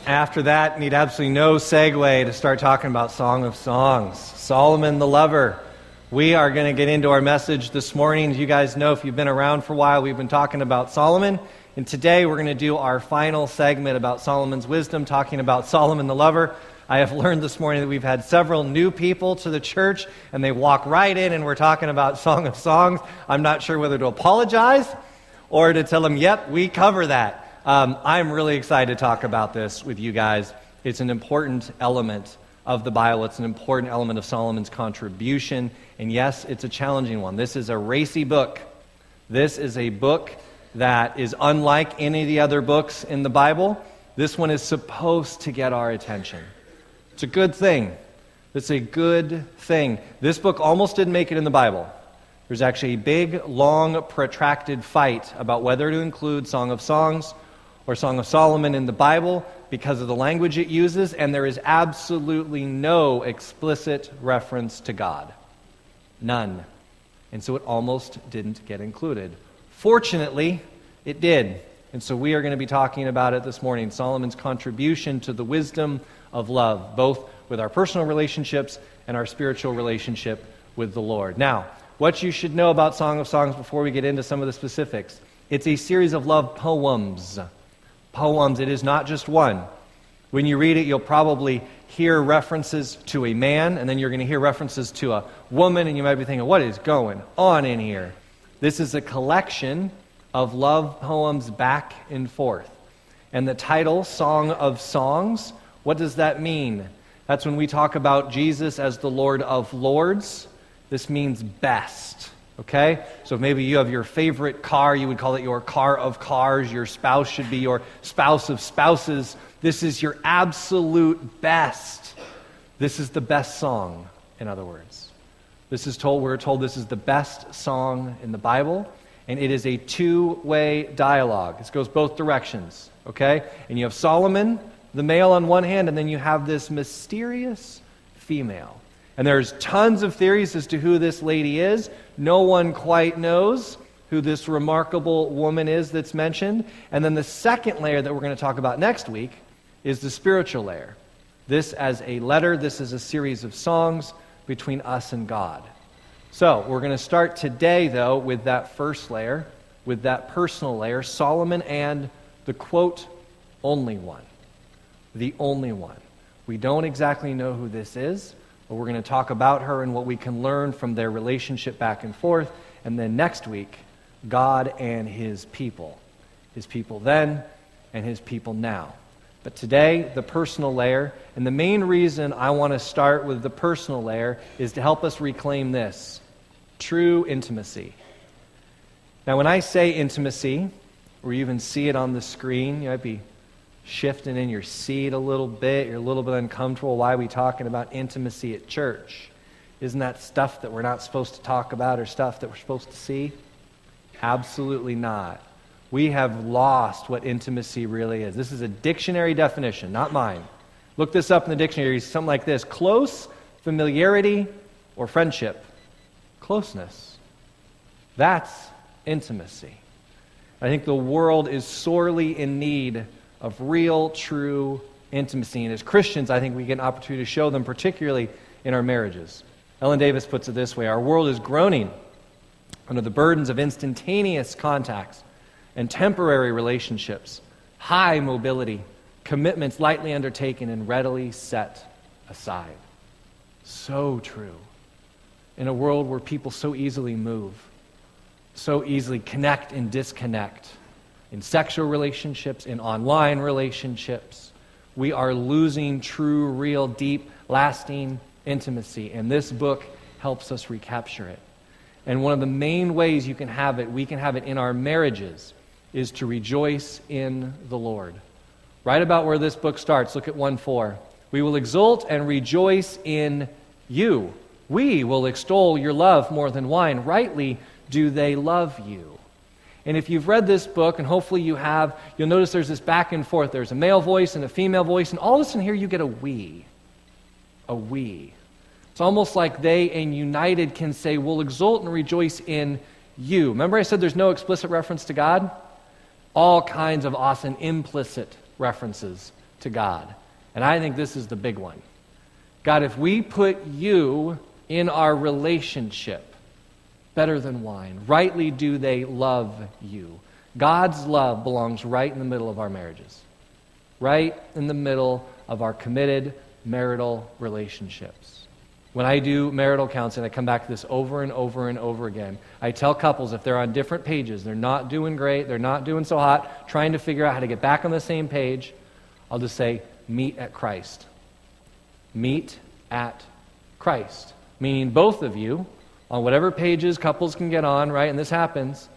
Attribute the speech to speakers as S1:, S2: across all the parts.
S1: After that, need absolutely no segue to start talking about Song of Songs. Solomon the Lover. We are going to get into our message this morning. As you guys know, if you've been around for a while, we've been talking about Solomon. And today we're going to do our final segment about Solomon's wisdom, talking about Solomon the Lover. I have learned this morning that we've had several new people to the church, and they walk right in and we're talking about Song of Songs. I'm not sure whether to apologize or to tell them, yep, we cover that. I'm really excited to talk about this with you guys. It's an important element of the Bible. It's an important element of Solomon's contribution. And yes, it's a challenging one. This is a racy book. This is a book that is unlike any of the other books in the Bible. This one is supposed to get our attention. It's a good thing. It's a good thing. This book almost didn't make it in the Bible. There's actually a big, long, protracted fight about whether to include Song of Songs or Song of Solomon in the Bible because of the language it uses, and there is absolutely no explicit reference to God. None. And so it almost didn't get included. Fortunately, it did. And so we are going to be talking about it this morning, Solomon's contribution to the wisdom of love, both with our personal relationships and our spiritual relationship with the Lord. Now, what you should know about Song of Songs before we get into some of the specifics, it's a series of love poems. Poems, it is not just one. When you read it, you'll probably hear references to a man, and then you're going to hear references to a woman, and you might be thinking, what is going on in here? This is a collection of love poems back and forth. And the title, Song of Songs, what does that mean? That's when we talk about Jesus as the Lord of Lords. This means best. Okay? So if maybe you have your favorite car, you would call it your car of cars. Your spouse should be your spouse of spouses. This is your absolute best. This is the best song, in other words. We're told this is the best song in the Bible, and it is a two-way dialogue. This goes both directions, okay? And you have Solomon, the male on one hand, and then you have this mysterious female. And there's tons of theories as to who this lady is. No one quite knows who this remarkable woman is that's mentioned. And then the second layer that we're going to talk about next week is the spiritual layer. This as a letter, this is a series of songs between us and God. So we're going to start today, though, with that first layer, with that personal layer, Solomon and the, quote, only one. The only one. We don't exactly know who this is, but we're going to talk about her and what we can learn from their relationship back and forth. And then next week, God and his people. His people then and his people now. But today, the personal layer, and the main reason I want to start with the personal layer is to help us reclaim this, true intimacy. Now, when I say intimacy, or you even see it on the screen, you might be shifting in your seat a little bit, you're a little bit uncomfortable. Why are we talking about intimacy at church? Isn't that stuff that we're not supposed to talk about or stuff that we're supposed to see? Absolutely not. We have lost what intimacy really is. This is a dictionary definition, not mine. Look this up in the dictionary, something like this: close familiarity or friendship. Closeness. That's intimacy. I think the world is sorely in need of real, true intimacy. And as Christians, I think we get an opportunity to show them, particularly in our marriages. Ellen Davis puts it this way: our world is groaning under the burdens of instantaneous contacts and temporary relationships, high mobility, commitments lightly undertaken and readily set aside. So true. In a world where people so easily move, so easily connect and disconnect, in sexual relationships, in online relationships, we are losing true, real, deep, lasting intimacy. And this book helps us recapture it. And one of the main ways we can have it in our marriages, is to rejoice in the Lord. Right about where this book starts, look at 1:4. We will exult and rejoice in you. We will extol your love more than wine. Rightly do they love you. And if you've read this book, and hopefully you have, you'll notice there's this back and forth. There's a male voice and a female voice, and all of a sudden here you get a we. A we. It's almost like they and united can say, we'll exult and rejoice in you. Remember I said there's no explicit reference to God? All kinds of awesome implicit references to to God. And I think this is the big one. God, if we put you in our relationship, better than wine, rightly do they love you. God's love belongs right in the middle of our marriages, right in the middle of our committed marital relationships. When I do marital counseling, I come back to this over and over and over again. I tell couples if they're on different pages, they're not doing great, they're not doing so hot, trying to figure out how to get back on the same page, I'll just say, meet at Christ. Meet at Christ. Meaning both of you, on whatever pages couples can get on, right, and this happens,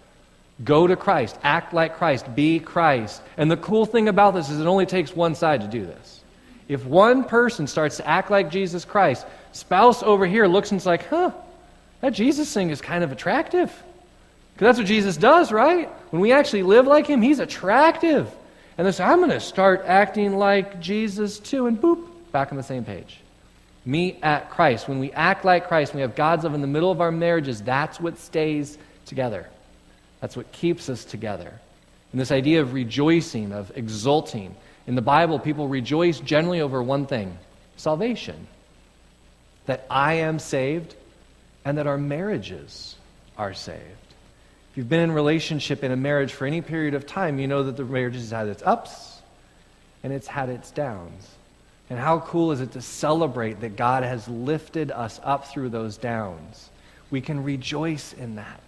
S1: go to Christ, act like Christ, be Christ. And the cool thing about this is it only takes one side to do this. If one person starts to act like Jesus Christ, spouse over here looks and is like, that Jesus thing is kind of attractive. Because that's what Jesus does, right? When we actually live like him, he's attractive. And they say, I'm going to start acting like Jesus too, and boop, back on the same page. Meet at Christ. When we act like Christ, when we have God's love in the middle of our marriages, that's what stays together. That's what keeps us together. And this idea of rejoicing, of exulting. In the Bible, people rejoice generally over one thing, salvation. That I am saved and that our marriages are saved. If you've been in a relationship in a marriage for any period of time, you know that the marriage has had its ups and it's had its downs. And how cool is it to celebrate that God has lifted us up through those downs? We can rejoice in that.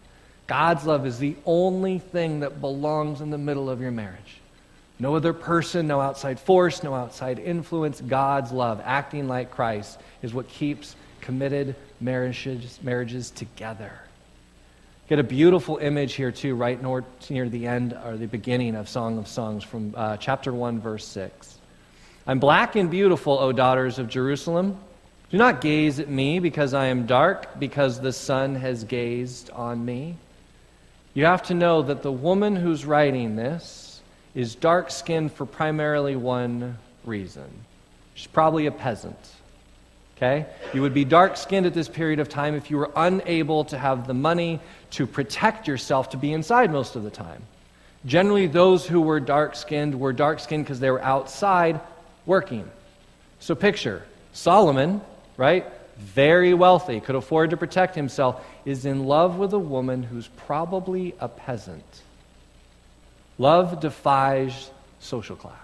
S1: God's love is the only thing that belongs in the middle of your marriage. No other person, no outside force, no outside influence. God's love, acting like Christ, is what keeps committed marriages together. Get a beautiful image here too, right near the end or the beginning of Song of Songs from chapter 1, verse 6. I'm black and beautiful, O daughters of Jerusalem. Do not gaze at me because I am dark, because the sun has gazed on me. You have to know that the woman who's writing this is dark-skinned for primarily one reason. She's probably a peasant. Okay? You would be dark-skinned at this period of time if you were unable to have the money to protect yourself to be inside most of the time. Generally, those who were dark-skinned because they were outside working. So picture, Solomon, right? Very wealthy, could afford to protect himself, is in love with a woman who's probably a peasant. Love defies social class.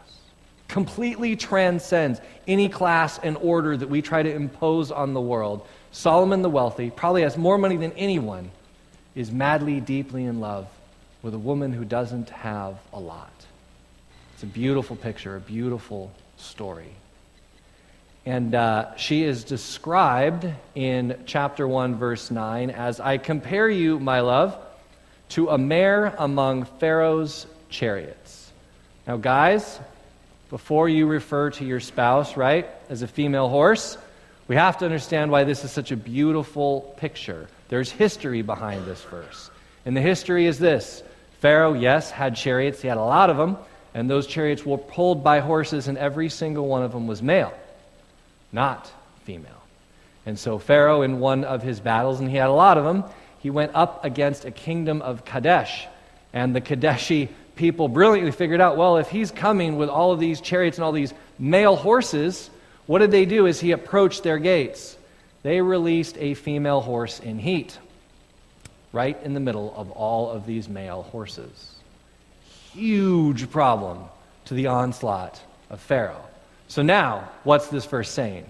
S1: Completely transcends any class and order that we try to impose on the world. Solomon the wealthy, probably has more money than anyone, is madly, deeply in love with a woman who doesn't have a lot. It's a beautiful picture, a beautiful story. And she is described in chapter 1, verse 9, as I compare you, my love, to a mare among Pharaoh's chariots. Now, guys, before you refer to your spouse, right, as a female horse, we have to understand why this is such a beautiful picture. There's history behind this verse. And the history is this. Pharaoh, yes, had chariots. He had a lot of them. And those chariots were pulled by horses, and every single one of them was male, not female. And so Pharaoh, in one of his battles, and he had a lot of them, he went up against a kingdom of Kadesh. And the Kadeshi people brilliantly figured out, well, if he's coming with all of these chariots and all these male horses, what did they do as he approached their gates? They released a female horse in heat, right in the middle of all of these male horses. Huge problem to the onslaught of Pharaoh. So now, what's this verse saying?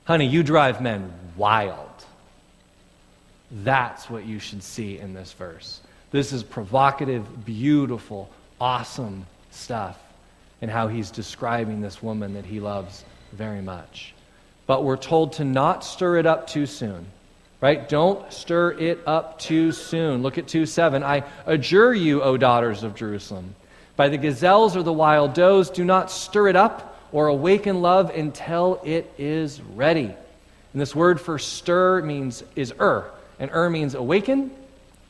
S1: Honey, you drive men wild. That's what you should see in this verse. This is provocative, beautiful, awesome stuff and how he's describing this woman that he loves very much. But we're told to not stir it up too soon, right? Don't stir it up too soon. Look at 2:7. I adjure you, O daughters of Jerusalem, by the gazelles or the wild does, do not stir it up or awaken love until it is ready. And this word for stir is and means awaken.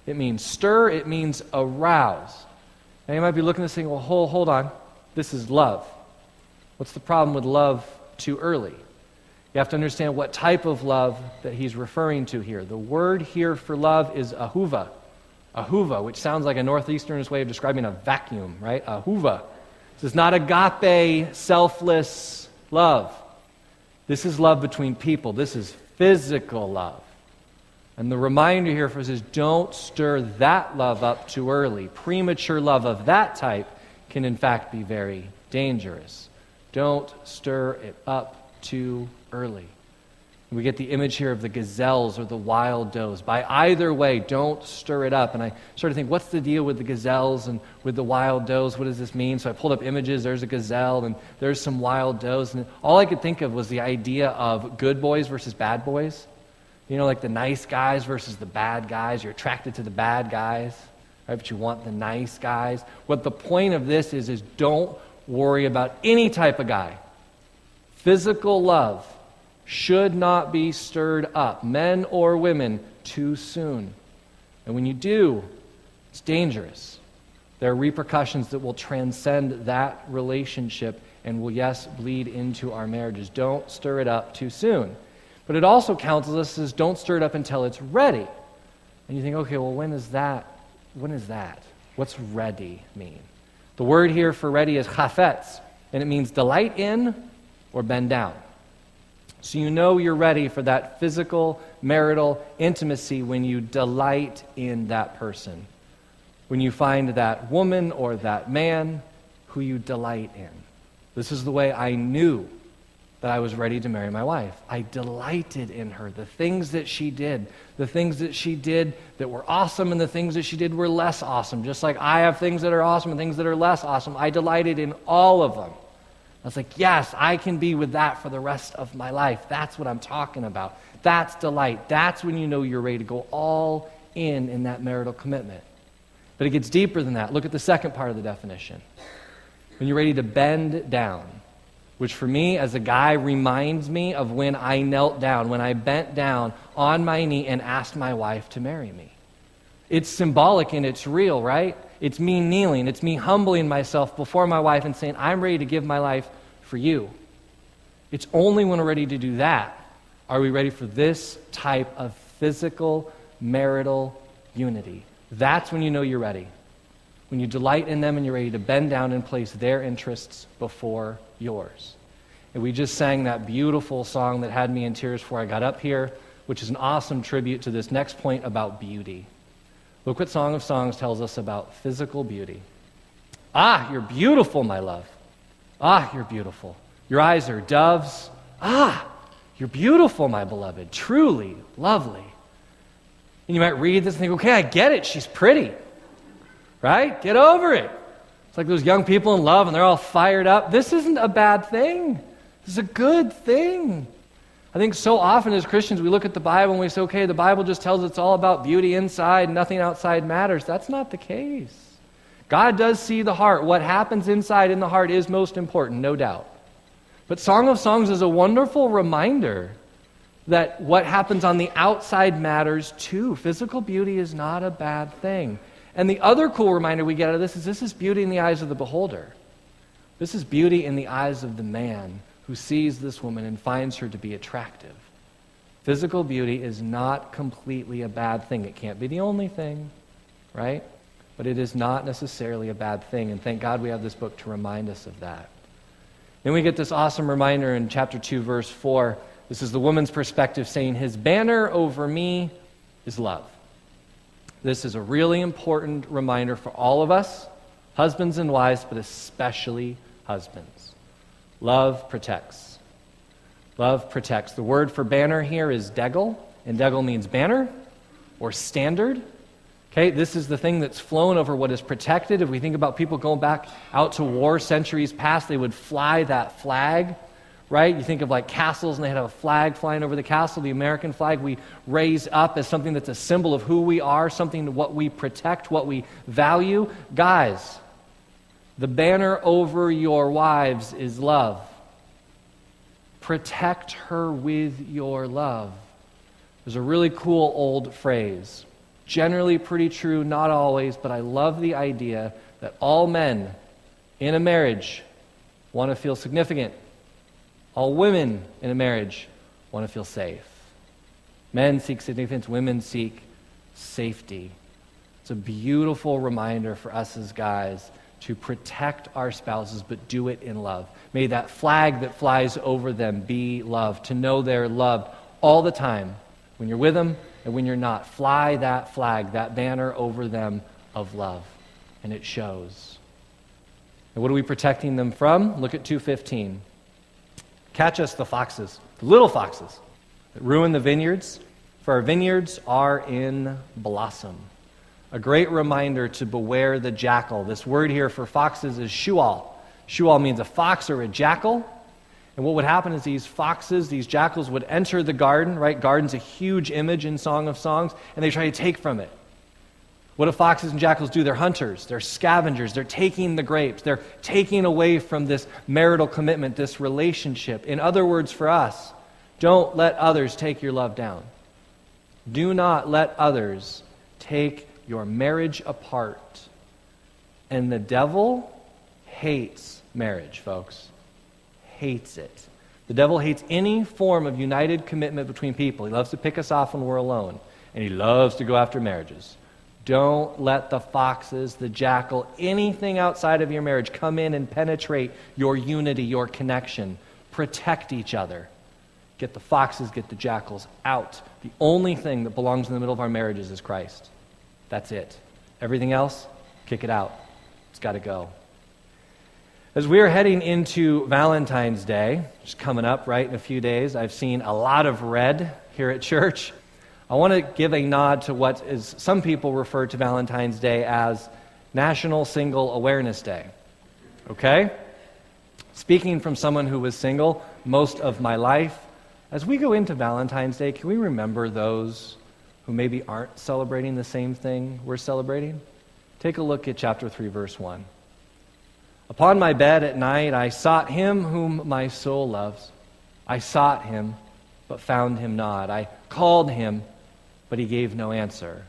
S1: It means stir. It means arouse. Now you might be looking at this thing, well, hold on. This is love. What's the problem with love too early? You have to understand what type of love that he's referring to here. The word here for love is ahuva. Ahuva, which sounds like a northeasternist way of describing a vacuum, right? Ahuva. This is not agape, selfless love. This is love between people. This is physical love. And the reminder here for us is don't stir that love up too early. Premature love of that type can in fact be very dangerous. Don't stir it up too early. We get the image here of the gazelles or the wild does. By either way, don't stir it up. And I sort of think, what's the deal with the gazelles and with the wild does? What does this mean? So I pulled up images. There's a gazelle and there's some wild does. And all I could think of was the idea of good boys versus bad boys. You know, like the nice guys versus the bad guys. You're attracted to the bad guys, right? But you want the nice guys. What the point of this is don't worry about any type of guy. Physical love should not be stirred up, men or women, too soon. And when you do, it's dangerous. There are repercussions that will transcend that relationship and will, yes, bleed into our marriages. Don't stir it up too soon. But it also counsels us as don't stir it up until it's ready. And you think, okay, well, when is that? When is that? What's ready mean? The word here for ready is chafetz, and it means delight in or bend down. So you know you're ready for that physical, marital intimacy when you delight in that person. When you find that woman or that man who you delight in. This is the way I knew that I was ready to marry my wife. I delighted in her. The things that she did that were awesome and the things that she did were less awesome. Just like I have things that are awesome and things that are less awesome. I delighted in all of them. I was like, yes, I can be with that for the rest of my life. That's what I'm talking about. That's delight. That's when you know you're ready to go all in that marital commitment. But it gets deeper than that. Look at the second part of the definition. When you're ready to bend down, which for me as a guy reminds me of when I knelt down, when I bent down on my knee and asked my wife to marry me. It's symbolic and it's real, right? It's me kneeling. It's me humbling myself before my wife and saying, I'm ready to give my life for you. It's only when we're ready to do that are we ready for this type of physical marital unity. That's when you know you're ready. When you delight in them and you're ready to bend down and place their interests before yours. And we just sang that beautiful song that had me in tears before I got up here, which is an awesome tribute to this next point about beauty. Look what Song of Songs tells us about physical beauty. Ah, you're beautiful, my love. Ah, you're beautiful. Your eyes are doves. Ah, you're beautiful, my beloved. Truly lovely. And you might read this and think, okay, I get it. She's pretty. Right? Get over it. It's like those young people in love and they're all fired up. This isn't a bad thing. This is a good thing. I think so often as Christians we look at the Bible and we say, okay, the Bible just tells us it's all about beauty inside, nothing outside matters. That's not the case. God does see the heart. What happens inside in the heart is most important, no doubt. But Song of Songs is a wonderful reminder that what happens on the outside matters too. Physical beauty is not a bad thing. And the other cool reminder we get out of this is beauty in the eyes of the beholder. This is beauty in the eyes of the man who sees this woman and finds her to be attractive. Physical beauty is not completely a bad thing. It can't be the only thing, right? But it is not necessarily a bad thing. And thank God we have this book to remind us of that. Then we get this awesome reminder in chapter 2, verse 4. This is the woman's perspective saying, his banner over me is love. This is a really important reminder for all of us, husbands and wives, but especially husbands. Love protects. Love protects. The word for banner here is degel, and degel means banner or standard. Okay, this is the thing that's flown over what is protected. If we think about people going back out to war centuries past, they would fly that flag, right? You think of like castles and they had a flag flying over the castle. The American flag we raise up as something that's a symbol of who we are, something what we protect, what we value. Guys, the banner over your wives is love. Protect her with your love. There's a really cool old phrase. Generally pretty true, not always, but I love the idea that all men in a marriage want to feel significant. All women in a marriage want to feel safe. Men seek significance, women seek safety. It's a beautiful reminder for us as guys to protect our spouses, but do it in love. May that flag that flies over them be love, to know they're loved all the time, when you're with them and when you're not. Fly that flag, that banner over them of love, and it shows. And what are we protecting them from? Look at 2:15. Catch us the foxes, the little foxes that ruin the vineyards, for our vineyards are in blossom. A great reminder to beware the jackal. This word here for foxes is shual. Shual means a fox or a jackal. And what would happen is these foxes, these jackals would enter the garden, right? Garden's a huge image in Song of Songs, and they try to take from it. What do foxes and jackals do? They're hunters, they're scavengers, they're taking the grapes, they're taking away from this marital commitment, this relationship. In other words, for us, don't let others take your love down. Do not let others take your marriage apart. And the devil hates marriage, folks. Hates it. The devil hates any form of united commitment between people. He loves to pick us off when we're alone, and he loves to go after marriages. Don't let the foxes, the jackal, anything outside of your marriage come in and penetrate your unity, your connection. Protect each other. Get the foxes, get the jackals out. The only thing that belongs in the middle of our marriages is Christ. That's it. Everything else, kick it out. It's got to go. As we are heading into Valentine's Day, which is coming up right in a few days, I've seen a lot of red here at church. I want to give a nod to what is some people refer to Valentine's Day as National Single Awareness Day. Okay? Speaking from someone who was single most of my life, as we go into Valentine's Day, can we remember those who maybe aren't celebrating the same thing we're celebrating? Take a look at chapter 3, verse 1. Upon my bed at night I sought him whom my soul loves. I sought him, but found him not. I called him, but he gave no answer.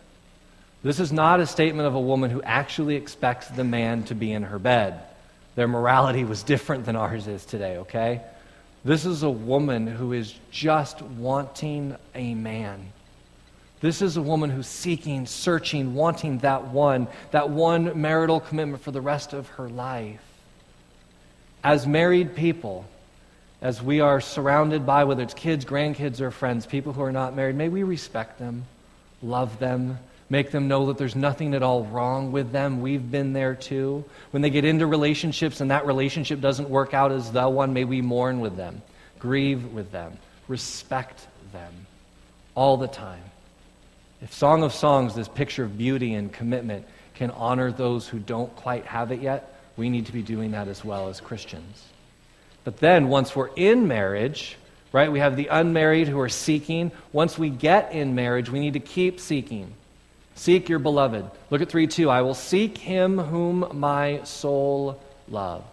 S1: This is not a statement of a woman who actually expects the man to be in her bed. Their morality was different than ours is today, okay? This is a woman who is just wanting a man. This is a woman who's seeking, searching, wanting that one marital commitment for the rest of her life. As married people, as we are surrounded by, whether it's kids, grandkids, or friends, people who are not married, may we respect them, love them, make them know that there's nothing at all wrong with them. We've been there too. When they get into relationships and that relationship doesn't work out as the one, may we mourn with them, grieve with them, respect them all the time. If Song of Songs, this picture of beauty and commitment, can honor those who don't quite have it yet, we need to be doing that as well as Christians. But then, once we're in marriage, right, we have the unmarried who are seeking. Once we get in marriage, we need to keep seeking. Seek your beloved. Look at 3:2. I will seek him whom my soul loves.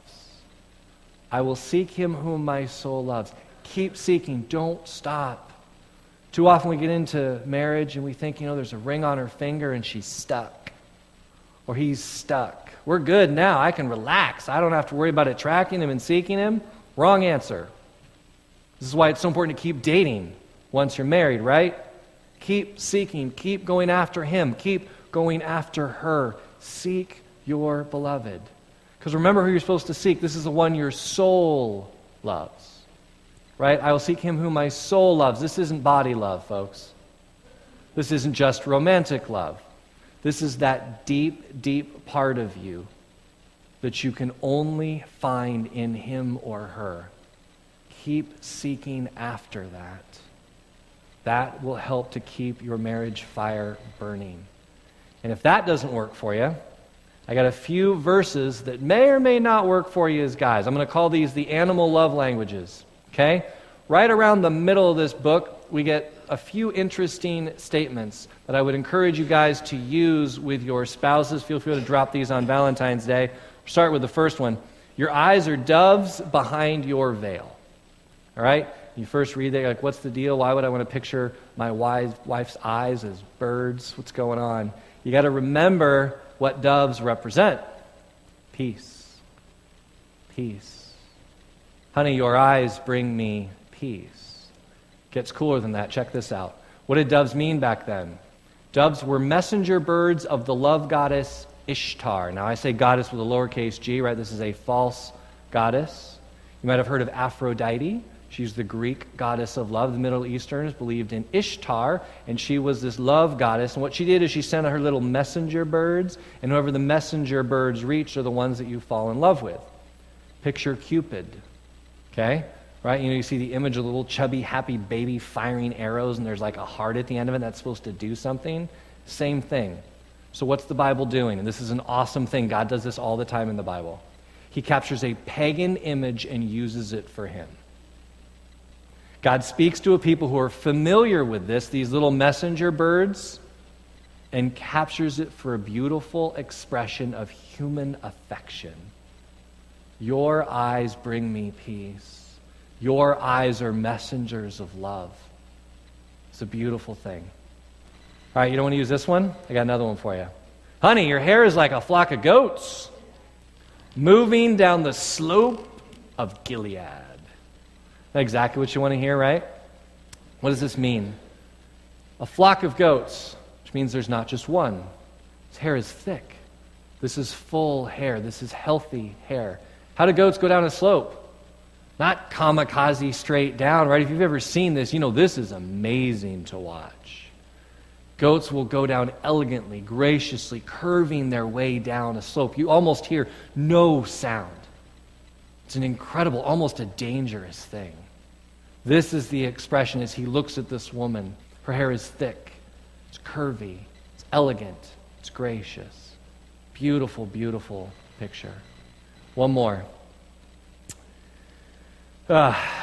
S1: I will seek him whom my soul loves. Keep seeking. Don't stop. Too often we get into marriage and we think, there's a ring on her finger and she's stuck. Or he's stuck. We're good now. I can relax. I don't have to worry about attracting him and seeking him. Wrong answer. This is why it's so important to keep dating once you're married, right? Keep seeking. Keep going after him. Keep going after her. Seek your beloved. Because remember who you're supposed to seek. This is the one your soul loves. Right? I will seek him whom my soul loves. This isn't body love, folks. This isn't just romantic love. This is that deep, deep part of you that you can only find in him or her. Keep seeking after that. That will help to keep your marriage fire burning. And if that doesn't work for you, I got a few verses that may or may not work for you as guys. I'm going to call these the animal love languages. Okay? Right around the middle of this book, we get a few interesting statements that I would encourage you guys to use with your spouses. Feel free to drop these on Valentine's Day. Start with the first one. Your eyes are doves behind your veil. All right? You first read that, you're like, what's the deal? Why would I want to picture my wife's eyes as birds? What's going on? You got to remember what doves represent. Peace. Peace. Honey, your eyes bring me peace. Gets cooler than that. Check this out. What did doves mean back then? Doves were messenger birds of the love goddess Ishtar. Now I say goddess with a lowercase g, right? This is a false goddess. You might have heard of Aphrodite. She's the Greek goddess of love. The Middle Easterns believed in Ishtar, and she was this love goddess. And what she did is she sent her little messenger birds, and whoever the messenger birds reach are the ones that you fall in love with. Picture Cupid, okay? Right? You see the image of a little chubby, happy baby firing arrows, and there's like a heart at the end of it that's supposed to do something. Same thing. So what's the Bible doing? And this is an awesome thing. God does this all the time in the Bible. He captures a pagan image and uses it for him. God speaks to a people who are familiar with this, these little messenger birds, and captures it for a beautiful expression of human affection. Your eyes bring me peace. Your eyes are messengers of love. It's a beautiful thing. All right, you don't want to use this one? I got another one for you. Honey, your hair is like a flock of goats moving down the slope of Gilead. That's exactly what you want to hear, right? What does this mean? A flock of goats, which means there's not just one. His hair is thick. This is full hair. This is healthy hair. How do goats go down a slope? Not kamikaze straight down, right? If you've ever seen this, you know this is amazing to watch. Goats will go down elegantly, graciously, curving their way down a slope. You almost hear no sound. It's an incredible, almost a dangerous thing. This is the expression as he looks at this woman. Her hair is thick, it's curvy, it's elegant, it's gracious. Beautiful, beautiful picture. One more.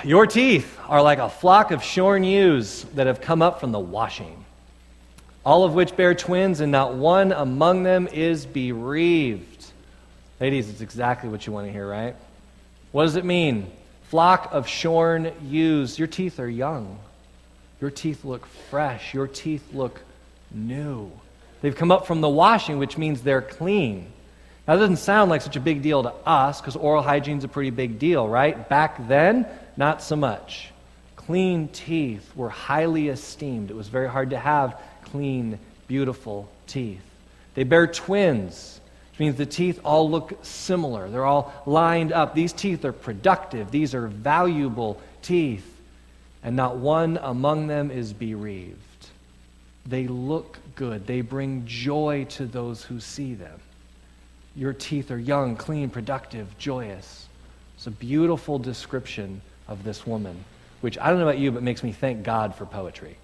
S1: Your teeth are like a flock of shorn ewes that have come up from the washing, all of which bear twins, and not one among them is bereaved. Ladies, it's exactly what you want to hear, right? What does it mean? Flock of shorn ewes. Your teeth are young. Your teeth look fresh. Your teeth look new. They've come up from the washing, which means they're clean. Now, that doesn't sound like such a big deal to us because oral hygiene's a pretty big deal, right? Back then, not so much. Clean teeth were highly esteemed. It was very hard to have clean, beautiful teeth. They bear twins, which means the teeth all look similar. They're all lined up. These teeth are productive. These are valuable teeth. And not one among them is bereaved. They look good. They bring joy to those who see them. Your teeth are young, clean, productive, joyous. It's a beautiful description of this woman, which I don't know about you, but makes me thank God for poetry.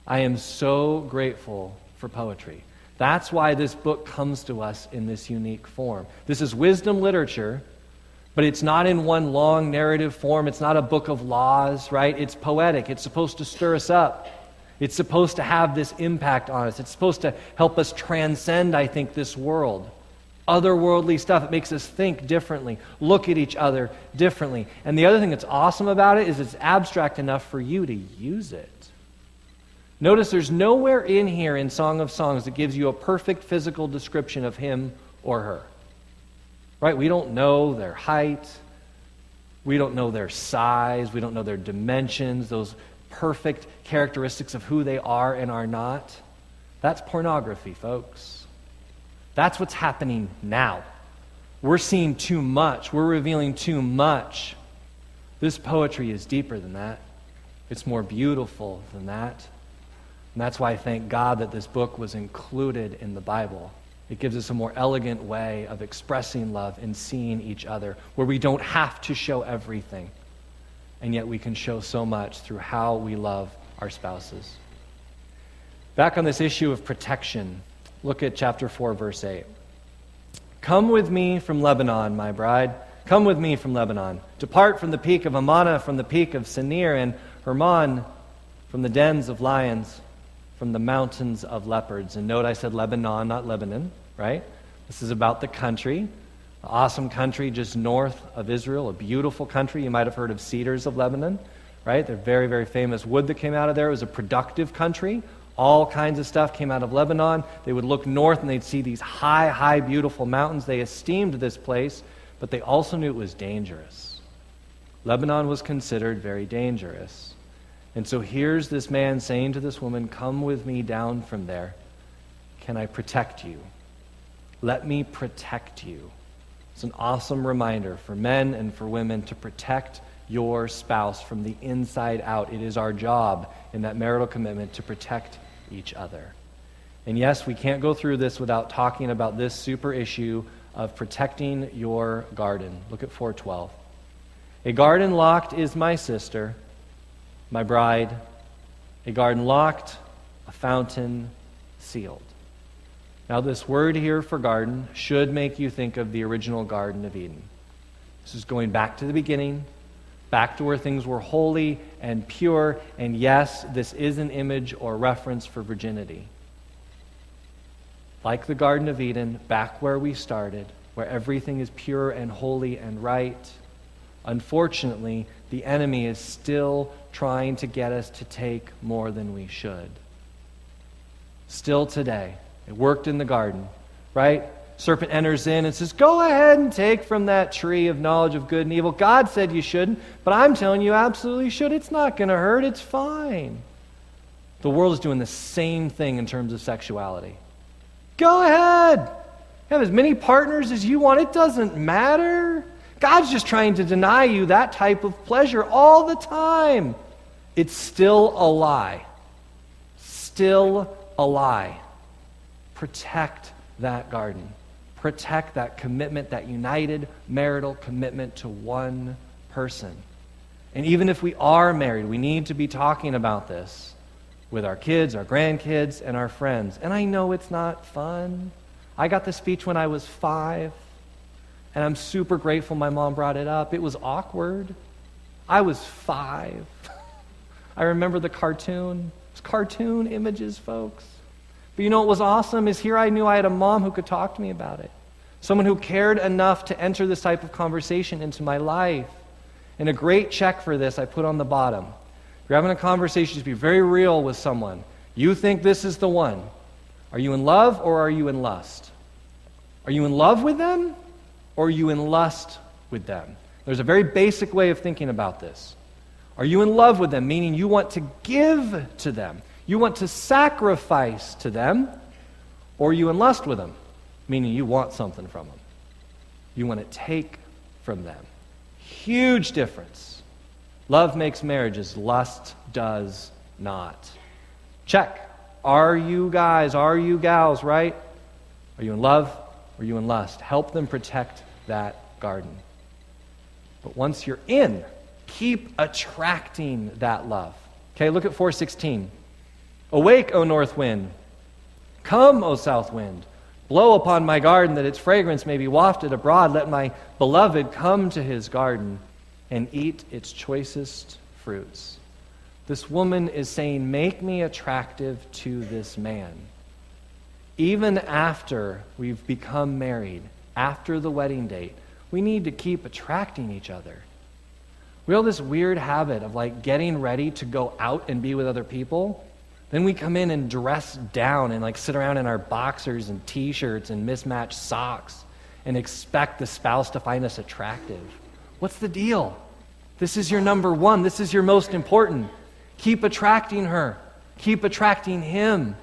S1: I am so grateful for poetry. That's why this book comes to us in this unique form. This is wisdom literature, but it's not in one long narrative form. It's not a book of laws, right? It's poetic. It's supposed to stir us up. It's supposed to have this impact on us. It's supposed to help us transcend, I think, this world. Otherworldly stuff. It makes us think differently, look at each other differently. And the other thing that's awesome about it is it's abstract enough for you to use it. Notice there's nowhere in here in Song of Songs that gives you a perfect physical description of him or her. Right? We don't know their height. We don't know their size. We don't know their dimensions, those perfect characteristics of who they are and are not. That's pornography, folks. That's what's happening now. We're seeing too much. We're revealing too much. This poetry is deeper than that. It's more beautiful than that. And that's why I thank God that this book was included in the Bible. It gives us a more elegant way of expressing love and seeing each other, where we don't have to show everything, and yet we can show so much through how we love our spouses. Back on this issue of protection, look at chapter 4, verse 8. Come with me from Lebanon, my bride. Come with me from Lebanon. Depart from the peak of Amana, from the peak of Senir, and Hermon, from the dens of lions, from the mountains of leopards. And note I said Lebanon, not Lebanon, right? This is about the country, an awesome country just north of Israel, a beautiful country. You might have heard of cedars of Lebanon, right? They're very, very famous. Wood that came out of there. It was a productive country. All kinds of stuff came out of Lebanon. They would look north and they'd see these high, high, beautiful mountains. They esteemed this place, but they also knew it was dangerous. Lebanon was considered very dangerous. And so here's this man saying to this woman, come with me down from there. Can I protect you? let me protect you. It's an awesome reminder for men and for women to protect your spouse from the inside out. It is our job in that marital commitment to protect each other. And yes, we can't go through this without talking about this super issue of protecting your garden. Look at 4:12. A garden locked is my sister, my bride. A garden locked, a fountain sealed. Now this word here for garden should make you think of the original Garden of Eden. This is going back to the beginning, back to where things were holy and pure, and yes, this is an image or reference for virginity. Like the Garden of Eden, back where we started, where everything is pure and holy and right, unfortunately, the enemy is still trying to get us to take more than we should. Still today, it worked in the garden, right? Serpent enters in and says, go ahead and take from that tree of knowledge of good and evil. God said you shouldn't, but I'm telling you absolutely should. It's not going to hurt. It's fine. The world is doing the same thing in terms of sexuality. Go ahead. Have as many partners as you want. It doesn't matter. God's just trying to deny you that type of pleasure all the time. It's still a lie. Still a lie. Protect that garden. Protect that commitment, that united marital commitment to one person. And even if we are married, we need to be talking about this with our kids, our grandkids, and our friends. And I know it's not fun. I got the speech when I was 5, and I'm super grateful my mom brought it up. It was awkward. I was 5. I remember the cartoon. It was cartoon images, folks. But you know what was awesome is here I knew I had a mom who could talk to me about it. Someone who cared enough to enter this type of conversation into my life. And a great check for this I put on the bottom. If you're having a conversation, just be very real with someone. You think this is the one. Are you in love or are you in lust? Are you in love with them or are you in lust with them? There's a very basic way of thinking about this. Are you in love with them, meaning you want to give to them? You want to sacrifice to them? Or are you in lust with them, meaning you want something from them? You want to take from them. Huge difference. Love makes marriages, lust does not. Check. Are you guys, are you gals, right? Are you in love or are you in lust? Help them protect that garden. But once you're in, keep attracting that love. Okay, look at 4:16. Awake, O north wind. Come, O south wind. Blow upon my garden that its fragrance may be wafted abroad. Let my beloved come to his garden and eat its choicest fruits. This woman is saying, make me attractive to this man. Even after we've become married, after the wedding date, we need to keep attracting each other. We have this weird habit of like getting ready to go out and be with other people. Then we come in and dress down and like sit around in our boxers and t-shirts and mismatched socks and expect the spouse to find us attractive. What's the deal? This is your number one. This is your most important. Keep attracting her. Keep attracting him.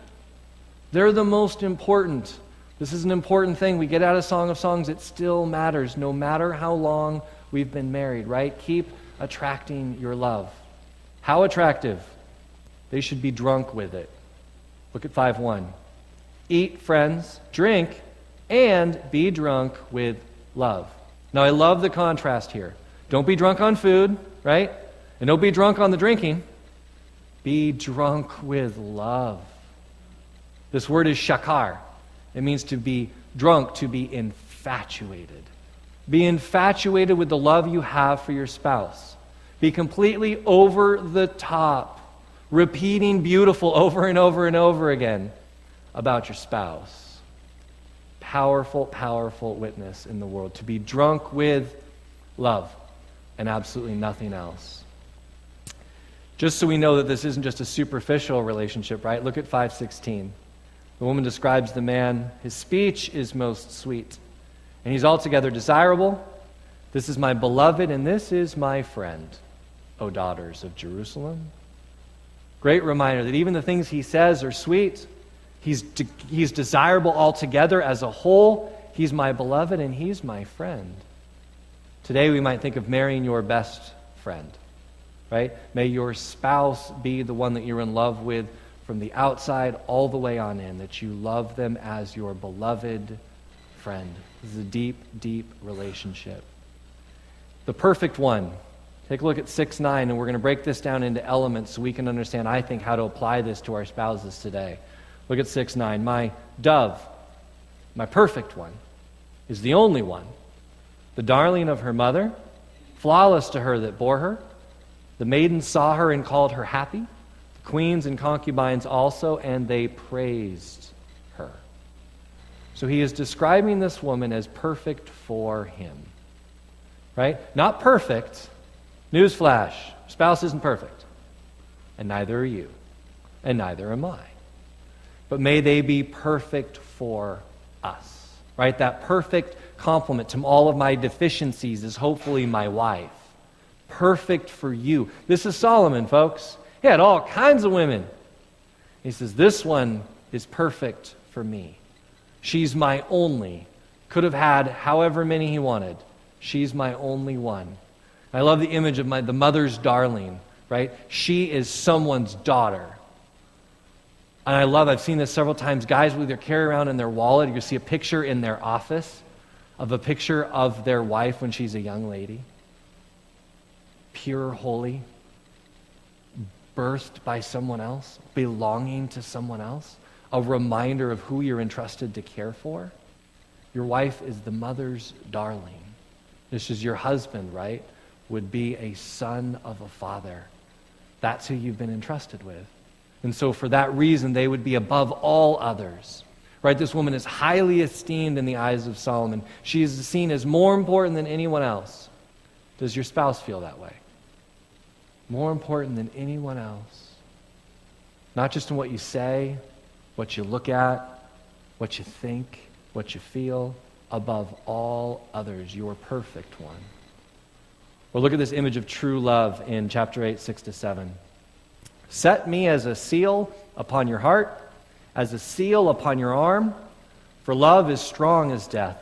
S1: They're the most important. This is an important thing. We get out of Song of Songs, it still matters, no matter how long we've been married, right? Keep attracting your love. How attractive? They should be drunk with it. Look at 5:1. Eat, friends, drink, and be drunk with love. Now, I love the contrast here. Don't be drunk on food, right? And don't be drunk on the drinking. Be drunk with love. This word is shakar. It means to be drunk, to be infatuated. Be infatuated with the love you have for your spouse. Be completely over the top, repeating beautiful over and over and over again about your spouse. Powerful, powerful witness in the world. To be drunk with love and absolutely nothing else. Just so we know that this isn't just a superficial relationship, right? Look at 5:16. The woman describes the man. His speech is most sweet, and he's altogether desirable. This is my beloved, and this is my friend, O daughters of Jerusalem. Great reminder that even the things he says are sweet. He's desirable altogether as a whole. He's my beloved and he's my friend. Today we might think of marrying your best friend, right? May your spouse be the one that you're in love with from the outside all the way on in, that you love them as your beloved friend. This is a deep, deep relationship. The perfect one. Take a look at 6:9, and we're going to break this down into elements so we can understand, I think, how to apply this to our spouses today. Look at 6:9. My dove, my perfect one, is the only one, the darling of her mother, flawless to her that bore her. The maidens saw her and called her happy, the queens and concubines also, and they praised her. So he is describing this woman as perfect for him, right? Not perfect. Newsflash, spouse isn't perfect, and neither are you, and neither am I. But may they be perfect for us, right? That perfect complement to all of my deficiencies is hopefully my wife. Perfect for you. This is Solomon, folks. He had all kinds of women. He says, this one is perfect for me. She's my only. Could have had however many he wanted. She's my only one. I love the image of the mother's darling, right? She is someone's daughter. And I've seen this several times, guys will either carry around in their wallet, you see a picture in their office of a picture of their wife when she's a young lady. Pure, holy, birthed by someone else, belonging to someone else, a reminder of who you're entrusted to care for. Your wife is the mother's darling. This is your husband, right? Would be a son of a father. That's who you've been entrusted with. And so for that reason, they would be above all others. Right? This woman is highly esteemed in the eyes of Solomon. She is seen as more important than anyone else. Does your spouse feel that way? More important than anyone else. Not just in what you say, what you look at, what you think, what you feel. Above all others, your perfect one. Well, look at this image of true love in chapter 8, 6-7. Set me as a seal upon your heart, as a seal upon your arm, for love is strong as death,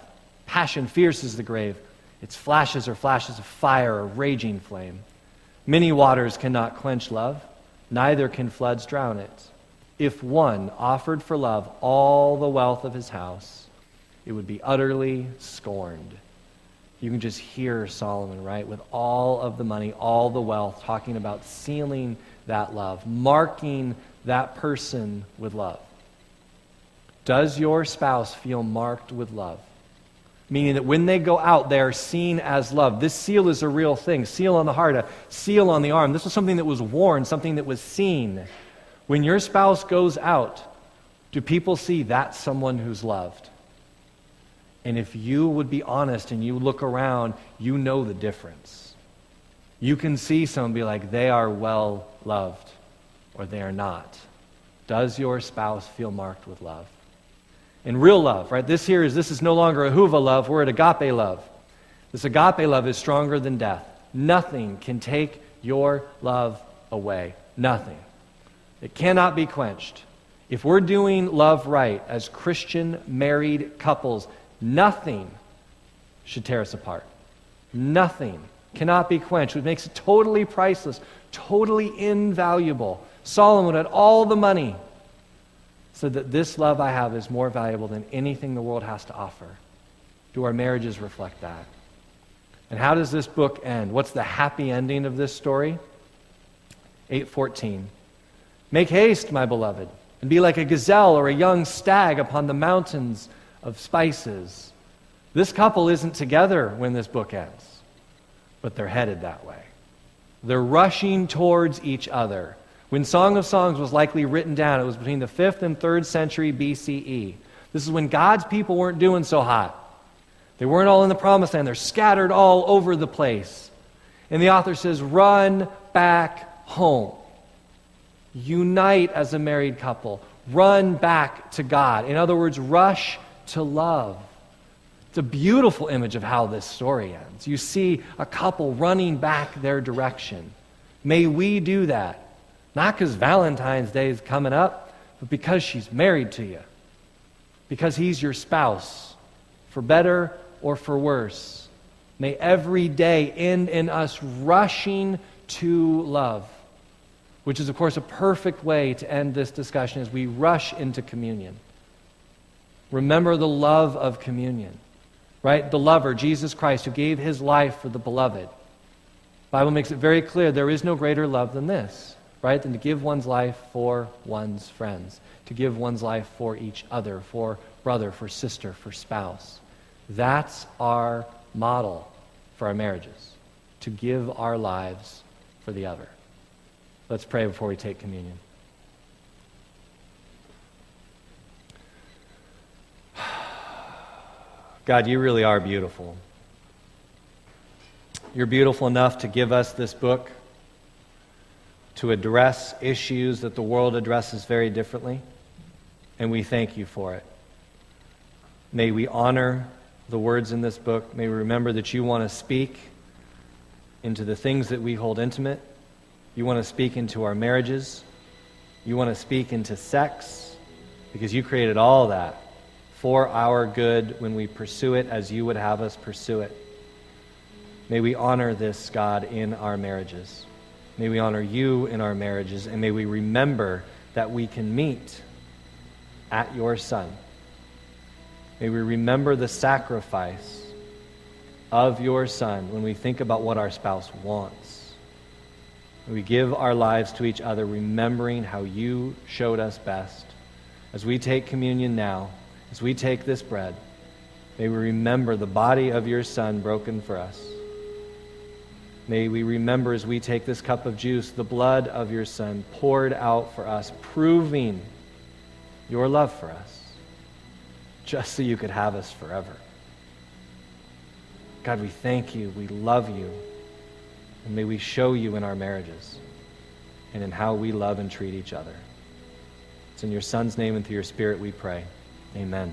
S1: passion fierce as the grave. Its flashes are flashes of fire, a raging flame. Many waters cannot quench love, neither can floods drown it. If one offered for love all the wealth of his house, it would be utterly scorned. You can just hear Solomon, right, with all of the money, all the wealth, talking about sealing that love, marking that person with love. Does your spouse feel marked with love? Meaning that when they go out, they are seen as love. This seal is a real thing. Seal on the heart, a seal on the arm. This was something that was worn, something that was seen. When your spouse goes out, do people see that's someone who's loved? And if you would be honest and you look around, you know the difference. You can see someone be like, they are well loved, or they are not. Does your spouse feel marked with love? And real love, right? This is no longer a huva love, we're at agape love. This agape love is stronger than death. Nothing can take your love away. Nothing. It cannot be quenched. If we're doing love right as Christian married couples, nothing should tear us apart. Nothing cannot be quenched, which makes it totally priceless, totally invaluable. Solomon had all the money, said that this love I have is more valuable than anything the world has to offer. Do our marriages reflect that? And how does this book end? What's the happy ending of this story? 8:14. Make haste, my beloved, and be like a gazelle or a young stag upon the mountains of spices. This couple isn't together when this book ends, but they're headed that way. They're rushing towards each other. When Song of Songs was likely written down, it was between the 5th and 3rd century BCE. This is when God's people weren't doing so hot. They weren't all in the promised land. They're scattered all over the place. And the author says, run back home. Unite as a married couple. Run back to God. In other words, rush to love. It's a beautiful image of how this story ends. You see a couple running back their direction. May we do that. Not because Valentine's Day is coming up, but because she's married to you, because he's your spouse, for better or for worse. May every day end in us rushing to love, which is, of course, a perfect way to end this discussion as we rush into communion. Remember the love of communion, right? The lover, Jesus Christ, who gave his life for the beloved. The Bible makes it very clear there is no greater love than this, right? Than to give one's life for one's friends, to give one's life for each other, for brother, for sister, for spouse. That's our model for our marriages, to give our lives for the other. Let's pray before we take communion. God, you really are beautiful. You're beautiful enough to give us this book to address issues that the world addresses very differently, and we thank you for it. May we honor the words in this book. May we remember that you want to speak into the things that we hold intimate. You want to speak into our marriages. You want to speak into sex, because you created all that for our good when we pursue it as you would have us pursue it. May we honor this, God, in our marriages. May we honor you in our marriages, and may we remember that we can meet at your Son. May we remember the sacrifice of your Son when we think about what our spouse wants. May we give our lives to each other, remembering how you showed us best. As we take communion now, as we take this bread, may we remember the body of your Son broken for us. May we remember as we take this cup of juice, the blood of your Son poured out for us, proving your love for us, just so you could have us forever. God, we thank you, we love you, and may we show you in our marriages and in how we love and treat each other. It's in your Son's name and through your Spirit we pray. Amen.